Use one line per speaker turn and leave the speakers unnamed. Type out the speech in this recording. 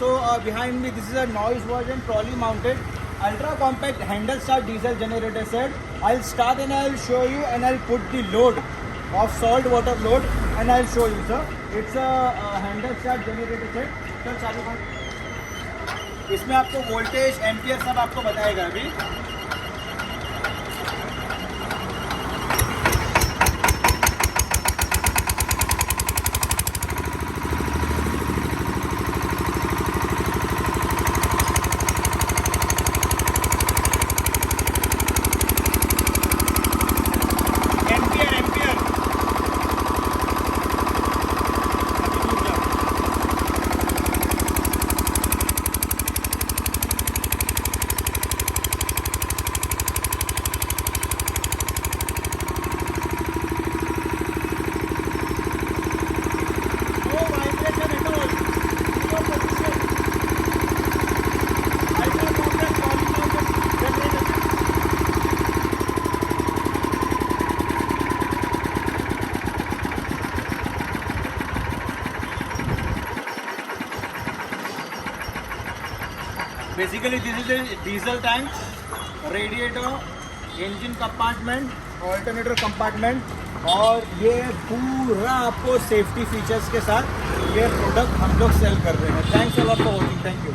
So behind me, this is a noise version, trolley mounted, ultra compact handle start diesel generator set. I'll start and I'll show you, and I'll put the load of salt water load, and I'll show you, sir. It's a handle start generator set. Sir चालू कर. इसमें आपको voltage ampere सब आपको बताएगा अभी. Basically, this is a diesel tank, radiator, engine compartment, alternator compartment, और ये पूरा आपको सेफ्टी फीचर्स के साथ ये प्रोडक्ट हम लोग सेल कर रहे हैं. Thanks a lot for watching. Thank you.